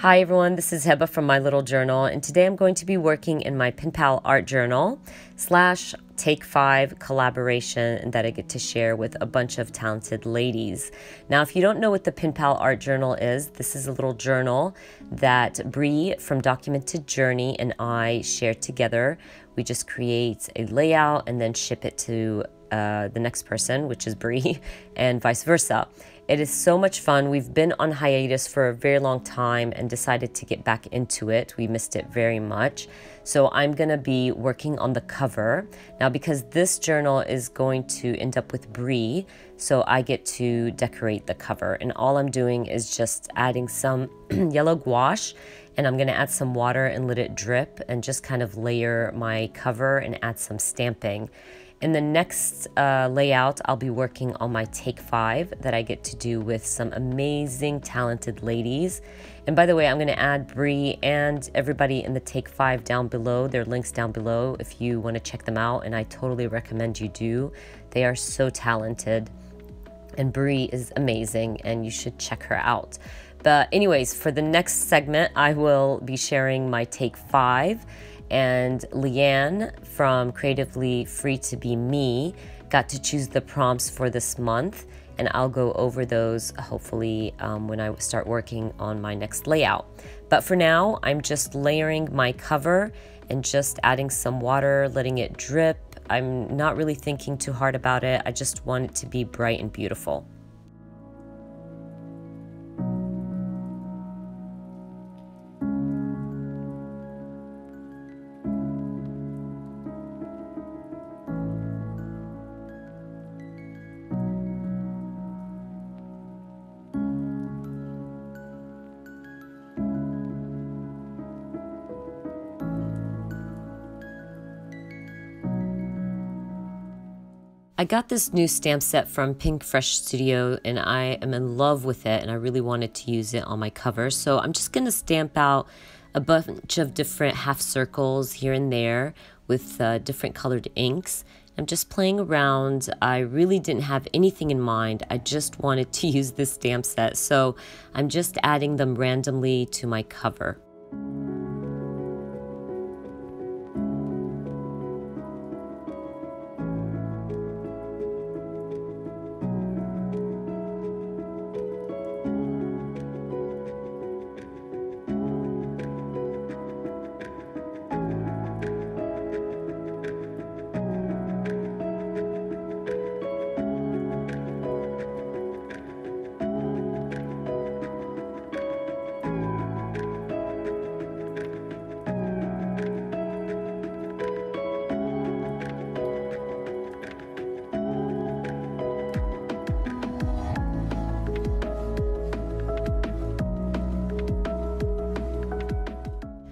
Hi everyone, this is Heba from My Little Journal, and today I'm going to be working in my Pen Pal art journal / Take 5 collaboration that I get to share with a bunch of talented ladies. Now, if you don't know what the Pen Pal art journal is, this is a little journal that Bree from Documented Journey and I share together. We just create a layout and then ship it to the next person, which is Bree, and vice versa. It is so much fun. We've been on hiatus for a very long time and decided to get back into it. We missed it very much. So I'm gonna be working on the cover. Now, because this journal is going to end up with Bree, so I get to decorate the cover. And all I'm doing is just adding some yellow gouache, and I'm gonna add some water and let it drip and just kind of layer my cover and add some stamping. In the next layout, I'll be working on my Take 5 that I get to do with some amazing, talented ladies. And by the way, I'm going to add Bree and everybody in the Take 5 down below. There are links down below if you want to check them out, and I totally recommend you do. They are so talented, and Bree is amazing, and you should check her out. But anyways, for the next segment, I will be sharing my Take 5. And Leanne from Creatively Free to Be Me got to choose the prompts for this month, and I'll go over those hopefully when I start working on my next layout. But for now, I'm just layering my cover and just adding some water, letting it drip. I'm not really thinking too hard about it. I just want it to be bright and beautiful. I got this new stamp set from Pink Fresh Studio, and I am in love with it, and I really wanted to use it on my cover. So I'm just going to stamp out a bunch of different half circles here and there with different colored inks. I'm just playing around. I really didn't have anything in mind. I just wanted to use this stamp set, so I'm just adding them randomly to my cover.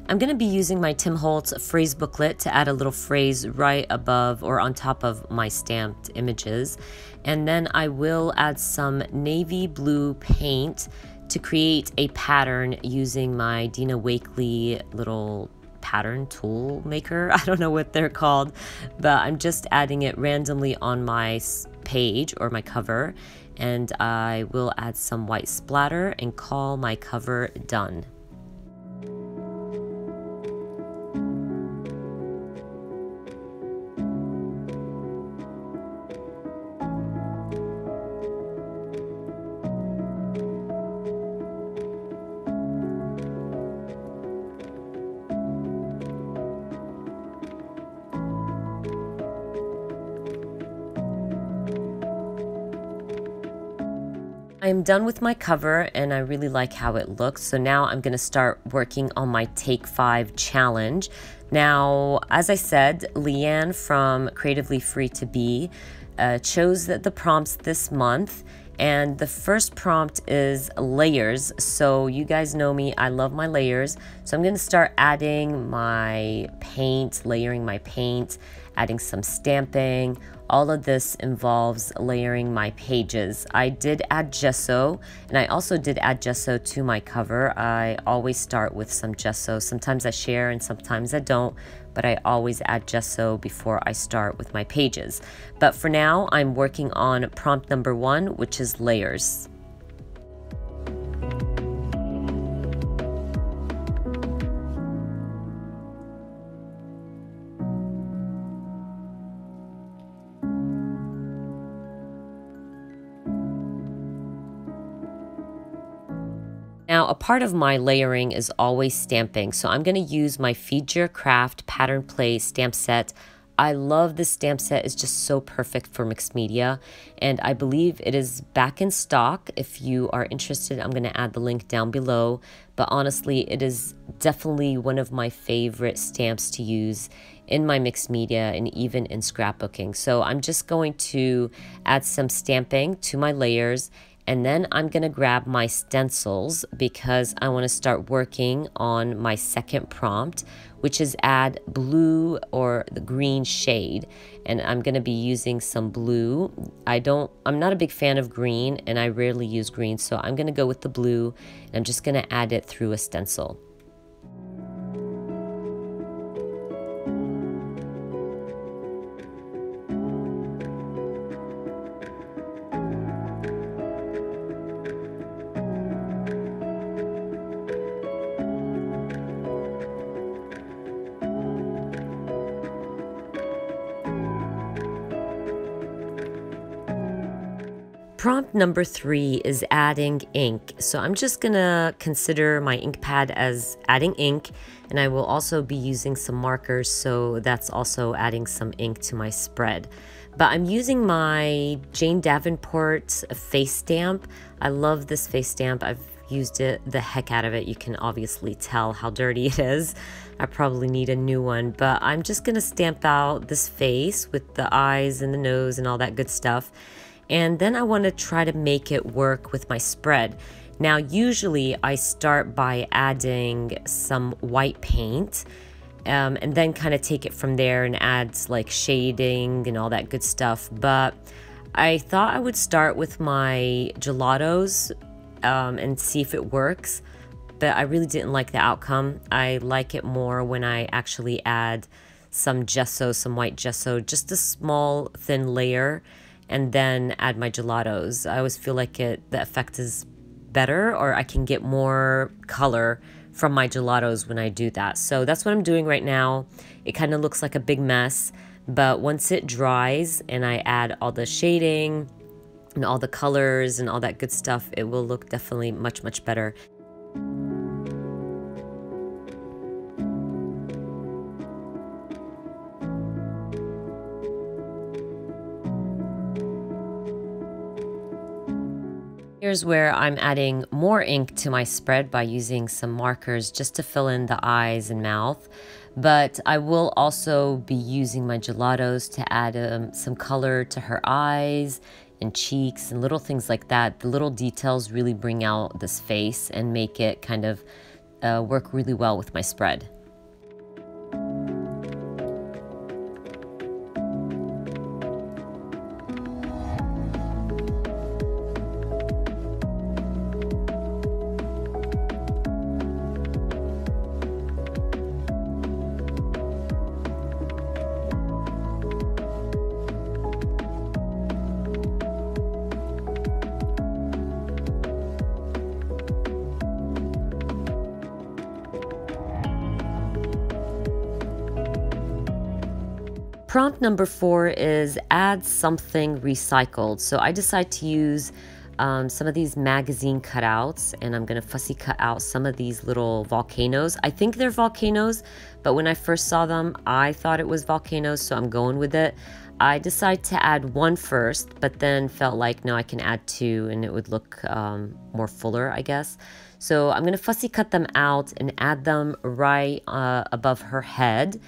I'm going to be using my Tim Holtz phrase booklet to add a little phrase right above or on top of my stamped images. And then I will add some navy blue paint to create a pattern using my Dina Wakley little pattern tool maker. I don't know what they're called, but I'm just adding it randomly on my page or my cover. And I will add some white splatter and call my cover done. I'm done with my cover and I really like how it looks. So now I'm going to start working on my Take 5 challenge. Now, as I said, Leanne from Creatively Free to Be chose the prompts this month. And the first prompt is layers. So you guys know me, I love my layers. So I'm going to start adding my paint, layering my paint, adding some stamping. All of this involves layering my pages. I did add gesso, and I also did add gesso to my cover. I always start with some gesso. Sometimes I share and sometimes I don't, but I always add gesso before I start with my pages. But for now, I'm working on prompt number 1, which is layers. Now, a part of my layering is always stamping, so I'm going to use my Feed Your Craft Pattern Play stamp set. I love this stamp set. It's just so perfect for mixed media, and I believe it is back in stock. If you are interested, I'm going to add the link down below, but honestly, it is definitely one of my favorite stamps to use in my mixed media and even in scrapbooking. So I'm just going to add some stamping to my layers, and then I'm gonna grab my stencils because I wanna start working on my second prompt, which is add blue or the green shade. And I'm gonna be using some blue. I'm not a big fan of green, and I rarely use green, so I'm gonna go with the blue, and I'm just gonna add it through a stencil. Prompt number 3 is adding ink. So I'm just gonna consider my ink pad as adding ink, and I will also be using some markers, so that's also adding some ink to my spread. But I'm using my Jane Davenport face stamp. I love this face stamp. I've used it the heck out of it. You can obviously tell how dirty it is. I probably need a new one, but I'm just gonna stamp out this face with the eyes and the nose and all that good stuff. And then I want to try to make it work with my spread. Now, usually I start by adding some white paint and then kind of take it from there and add like shading and all that good stuff. But I thought I would start with my gelatos and see if it works. But I really didn't like the outcome. I like it more when I actually add some gesso, some white gesso, just a small thin layer, and then add my gelatos. I always feel like the effect is better, or I can get more color from my gelatos when I do that. So that's what I'm doing right now. It kind of looks like a big mess, but once it dries and I add all the shading and all the colors and all that good stuff, it will look definitely much, much better. Here's where I'm adding more ink to my spread by using some markers just to fill in the eyes and mouth. But I will also be using my gelatos to add some color to her eyes and cheeks and little things like that. The little details really bring out this face and make it kind of work really well with my spread. Prompt number 4 is add something recycled. So I decided to use some of these magazine cutouts, and I'm gonna fussy cut out some of these little volcanoes. I think they're volcanoes, but when I first saw them, I thought it was volcanoes, so I'm going with it. I decided to add one first, but then felt like, no, I can add 2 and it would look more fuller, I guess. So I'm gonna fussy cut them out and add them right above her head.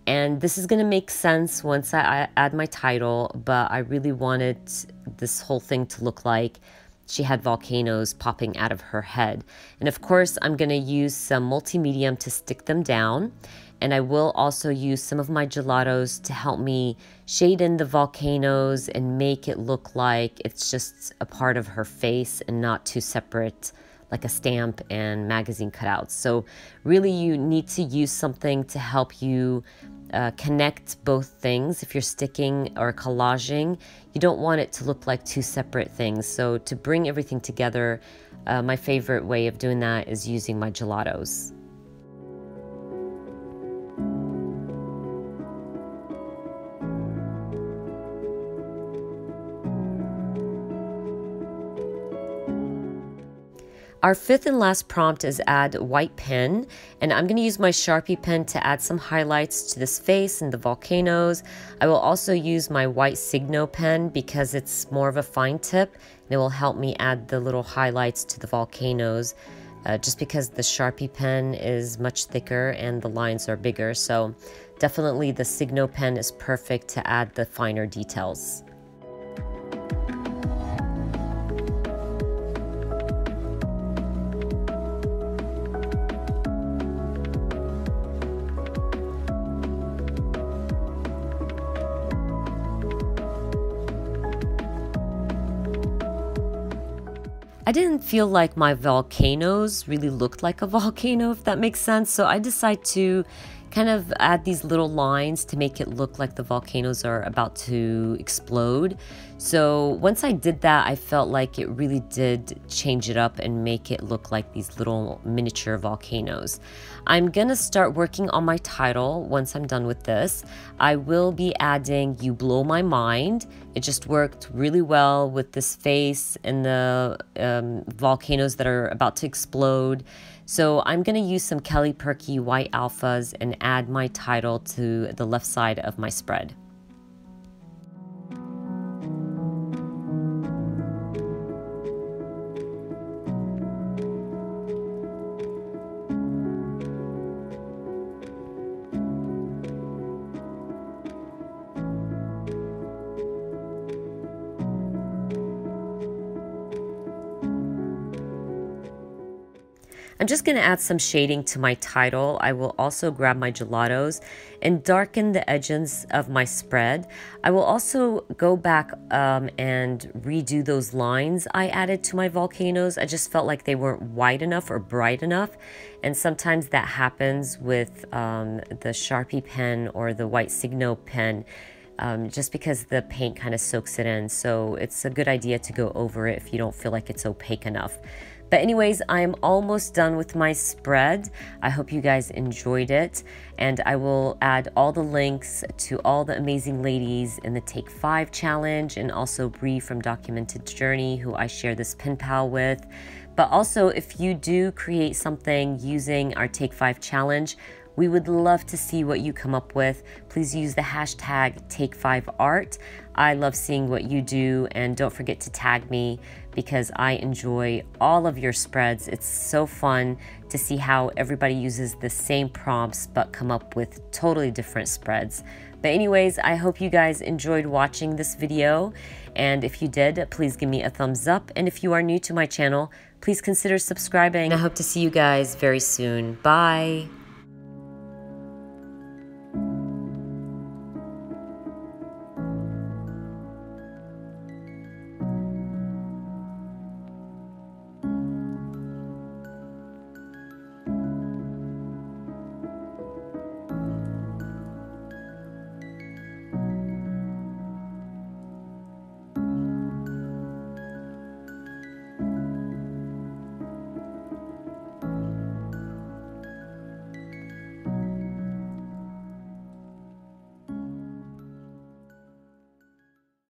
And this is gonna make sense once I add my title, but I really wanted this whole thing to look like she had volcanoes popping out of her head. And of course, I'm gonna use some multi-medium to stick them down. And I will also use some of my gelatos to help me shade in the volcanoes and make it look like it's just a part of her face and not two separate, like a stamp and magazine cutouts. So really you need to use something to help you connect both things. If you're sticking or collaging, you don't want it to look like two separate things. So to bring everything together, my favorite way of doing that is using my gelatos. Our fifth and last prompt is add white pen, and I'm going to use my Sharpie pen to add some highlights to this face and the volcanoes. I will also use my white Signo pen because it's more of a fine tip, and it will help me add the little highlights to the volcanoes, just because the Sharpie pen is much thicker and the lines are bigger. So definitely the Signo pen is perfect to add the finer details. I didn't feel like my volcanoes really looked like a volcano, if that makes sense. So I decided to kind of add these little lines to make it look like the volcanoes are about to explode. So once I did that, I felt like it really did change it up and make it look like these little miniature volcanoes. I'm gonna start working on my title once I'm done with this. I will be adding "You Blow My Mind." It just worked really well with this face and the volcanoes that are about to explode. So I'm going to use some Kelly Perky white alphas and add my title to the left side of my spread. I'm just going to add some shading to my title. I will also grab my gelatos and darken the edges of my spread. I will also go back and redo those lines I added to my volcanoes. I just felt like they weren't wide enough or bright enough. And sometimes that happens with the Sharpie pen or the white Signo pen. Just because the paint kind of soaks it in. So it's a good idea to go over it if you don't feel like it's opaque enough. But anyways, I'm almost done with my spread. I hope you guys enjoyed it, and I will add all the links to all the amazing ladies in the Take 5 challenge, and also Bree from Documented Journey, who I share this pen pal with. But also, if you do create something using our Take 5 challenge, we would love to see what you come up with. Please use the hashtag Take5Art. I love seeing what you do, and don't forget to tag me because I enjoy all of your spreads. It's so fun to see how everybody uses the same prompts but come up with totally different spreads. But anyways, I hope you guys enjoyed watching this video, and if you did, please give me a thumbs up, and if you are new to my channel, please consider subscribing. I hope to see you guys very soon. Bye!